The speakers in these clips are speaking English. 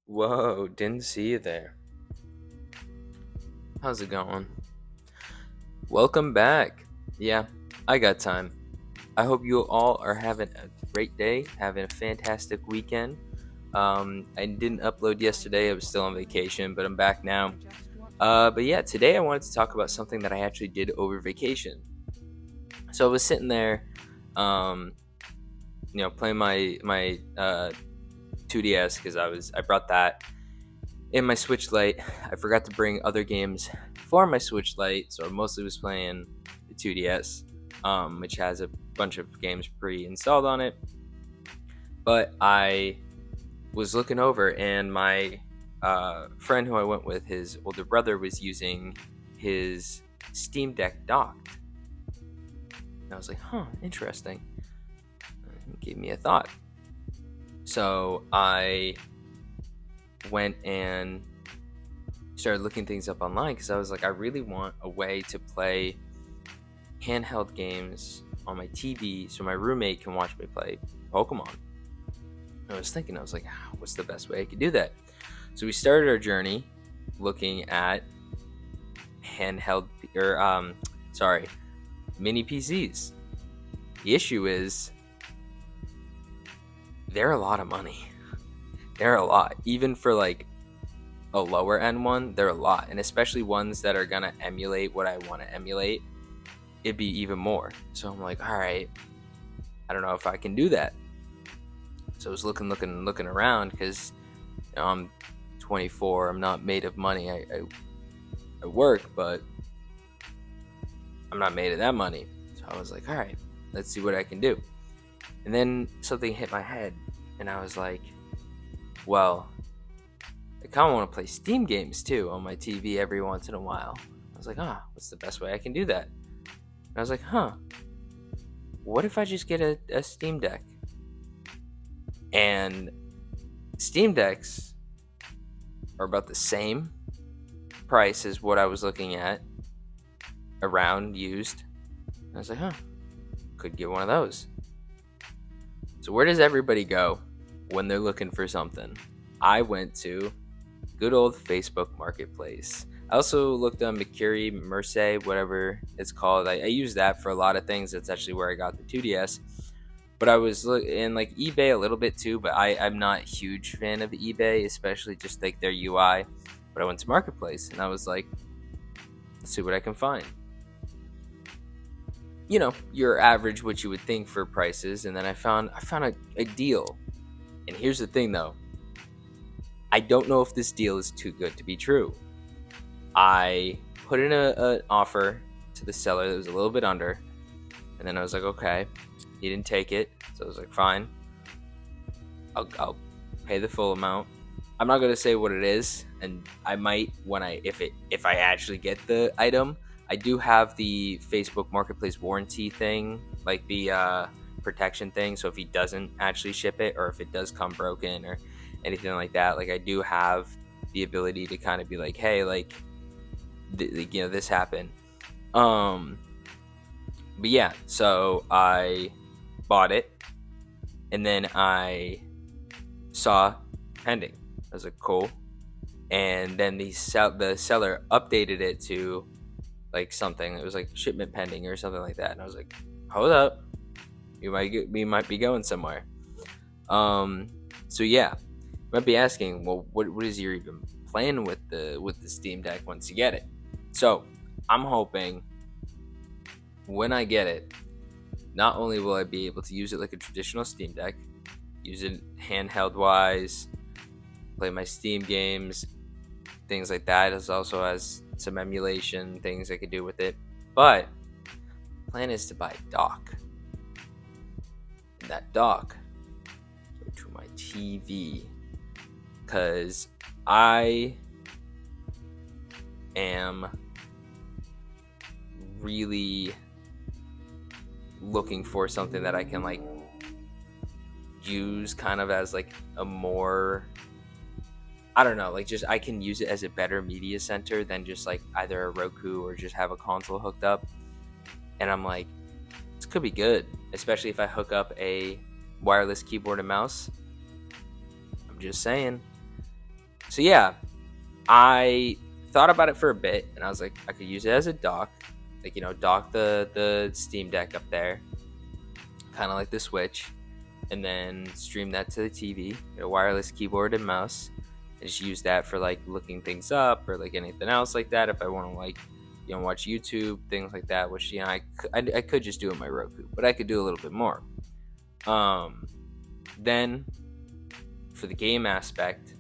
Whoa, didn't see you there. How's it going? Welcome back. Yeah, I got time. I hope you all are having a great day, having a fantastic weekend. I didn't upload yesterday, I was still on vacation, but I'm back now. But yeah, today I wanted to talk about something that I actually did over vacation. So I was sitting there, um, playing my 2DS because I brought that in my Switch Lite. I forgot to bring other games for my Switch Lite, so I mostly was playing the 2DS, which has a bunch of games pre-installed on it. But I was looking over, and my friend who I went with, his older brother, was using his Steam Deck docked. And I was like, huh, interesting. It gave me a thought. So I went and started looking things up online because I was like, I really want a way to play handheld games on my TV so my roommate can watch me play Pokemon. And I was thinking, I was like, what's the best way I could do that? So we started our journey looking at handheld or mini PCs. The issue is they're a lot of money. They're a lot, even for like a lower end one. They're a lot, and especially ones that are gonna emulate what I want to emulate. It'd be even more. So I'm like, all right, I don't know if I can do that. So I was looking around because I'm 24. I'm not made of money. I work, but I'm not made of that money. So I was like, all right, let's see what I can do. And then something hit my head, and I was like, well, I kind of want to play Steam games too on my TV every once in a while. I was like, what's the best way I can do that? And I was like, what if I just get a Steam Deck? And Steam Decks are about the same price as what I was looking at around used. And I was like, could get one of those. So where does everybody go when they're looking for something? I went to good old Facebook Marketplace. I also looked on Mercury, Merce, whatever it's called. I use that for a lot of things. That's actually where I got the 2DS. But I was in like eBay a little bit too, but I'm not a huge fan of eBay, especially just like their UI. But I went to Marketplace and I was like, let's see what I can find. Your average what you would think for prices, and then I found a deal. And here's the thing though, I don't know if this deal is too good to be true. I put in an offer to the seller that was a little bit under, and then I was like, okay, he didn't take it, so I was like, fine, I'll pay the full amount. I'm not gonna say what it is, and I might when if I actually get the item. I do have the Facebook Marketplace warranty thing, like the protection thing. So if he doesn't actually ship it, or if it does come broken or anything like that, like I do have the ability to kind of be like, hey, like, this happened. Um, but yeah, so I bought it, and then I saw pending. I was like, cool. And then the seller updated it to like something. It was like shipment pending or something like that. And I was like, hold up, we might be going somewhere. So yeah, you might be asking, well, what is your even plan with the Steam Deck once you get it? So I'm hoping when I get it, not only will I be able to use it like a traditional Steam Deck, use it handheld wise, play my Steam games, things like that. It also has some emulation things I could do with it. But the plan is to buy a dock. And that dock go to my TV. Because I am really looking for something that I can like use kind of as like a more, I don't know, like just I can use it as a better media center than just like either a Roku or just have a console hooked up. And I'm like, this could be good, especially if I hook up a wireless keyboard and mouse. I'm just saying. So yeah, I thought about it for a bit, and I was like, I could use it as a dock, like, you know, dock the Steam Deck up there, kind of like the Switch, and then stream that to the TV, get a wireless keyboard and mouse, and just use that for like looking things up or like anything else like that. If I want to like, you know, watch YouTube, things like that, which, you know, I could just do it on my Roku, but I could do a little bit more. Then for the game aspect,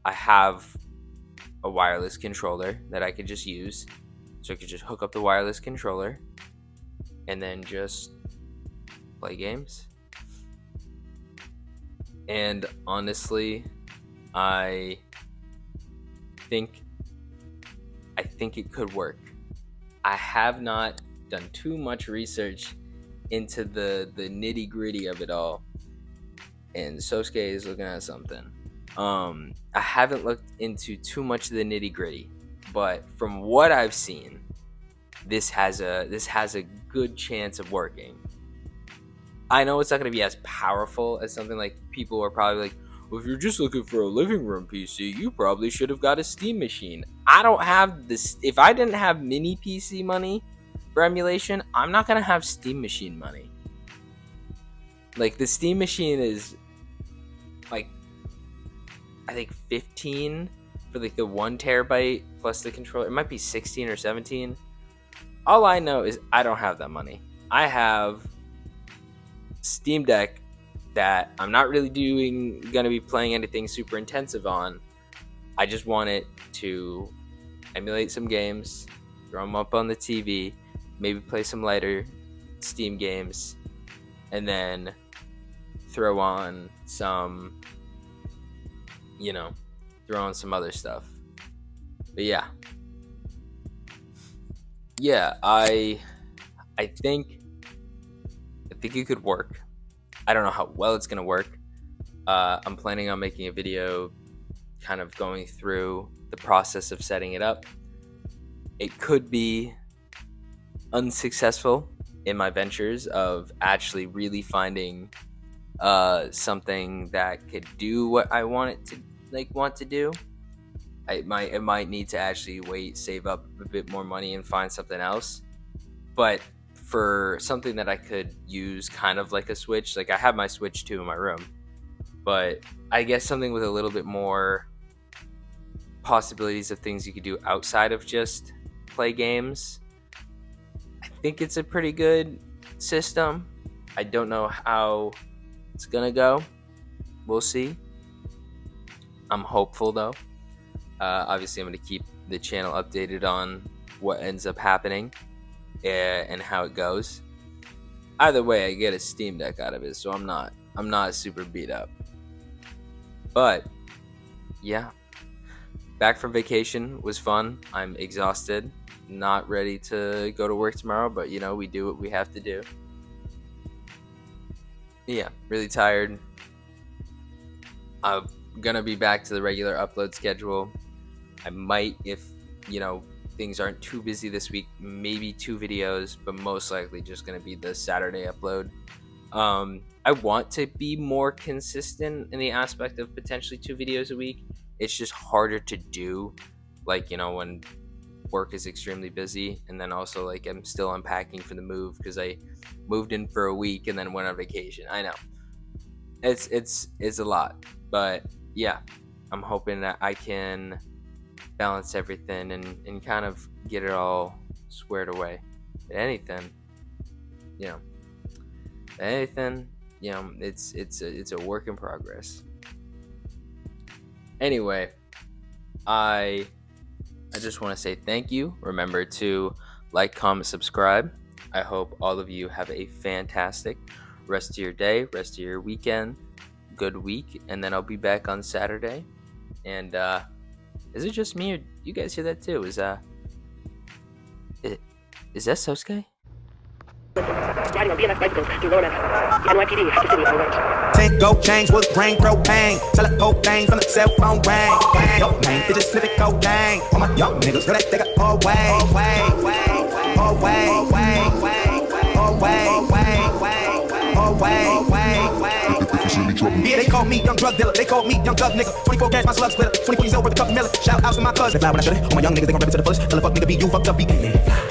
I have a wireless controller that I could just use. So I could just hook up the wireless controller and then just play games. And honestly, I think it could work. I have not done too much research into the nitty gritty of it all, and Sosuke is looking at something. I haven't looked into too much of the nitty gritty, but from what I've seen, this has a good chance of working. I know it's not going to be as powerful as something like people are probably like, well, if you're just looking for a living room PC, you probably should have got a Steam machine. I don't have this. If I didn't have mini PC money for emulation, I'm not going to have Steam machine money. Like, the Steam machine is like, I think 15 for like the 1 terabyte plus the controller. It might be 16 or 17. All I know is I don't have that money. I have Steam Deck that I'm not really gonna be playing anything super intensive on. I just want it to emulate some games, throw them up on the TV, maybe play some lighter Steam games, and then throw on some, you know, throw on some other stuff. But yeah, I think it could work. I don't know how well it's gonna work. I'm planning on making a video kind of going through the process of setting it up. It could be unsuccessful in my ventures of actually really finding something that could do what I want to do. It might need to actually save up a bit more money and find something else. But for something that I could use kind of like a Switch, like I have my Switch 2 in my room, but I guess something with a little bit more possibilities of things you could do outside of just play games. I think it's a pretty good system. I don't know how it's gonna go. We'll see. I'm hopeful though. Obviously, I'm going to keep the channel updated on what ends up happening and how it goes. Either way, I get a Steam Deck out of it, so I'm not super beat up. But yeah, back from vacation was fun. I'm exhausted, not ready to go to work tomorrow, but you know, we do what we have to do. Yeah, really tired. I'm gonna be back to the regular upload schedule. I might, if you know things aren't too busy this week, maybe 2 videos, but most likely just gonna be the Saturday upload. I want to be more consistent in the aspect of potentially 2 videos a week. It's just harder to do, like, you know, when work is extremely busy, and then also like I'm still unpacking for the move because I moved in for a week and then went on vacation. I know it's a lot, but yeah, I'm hoping that I can balance everything and kind of get it all squared away. Anything, you know, it's a work in progress. Anyway, I just want to say thank you. Remember to like, comment, subscribe. I hope all of you have a fantastic rest of your day, rest of your weekend, good week, and then I'll be back on Saturday. And is it just me, or do you guys hear that too? Is that Sosuke? Riding on BMX bicycles through Lower Manhattan. NYPD has the city overrun. 10 gold chains with brain propane. Sell a cocaine from the cell phone ring. Yo, man, it just flip it cocaine. All my young niggas, girl, that they got all way. All way. trouble. Yeah, they call me young drug dealer. They call me young thug nigga. 24 cash, my slug splitter. 24 years old, worth a couple million. Shout out to my cousin. They fly when I should it. All my young niggas, they gon' rip it to the fullest. Tell a fuck nigga be you, fucked up, be.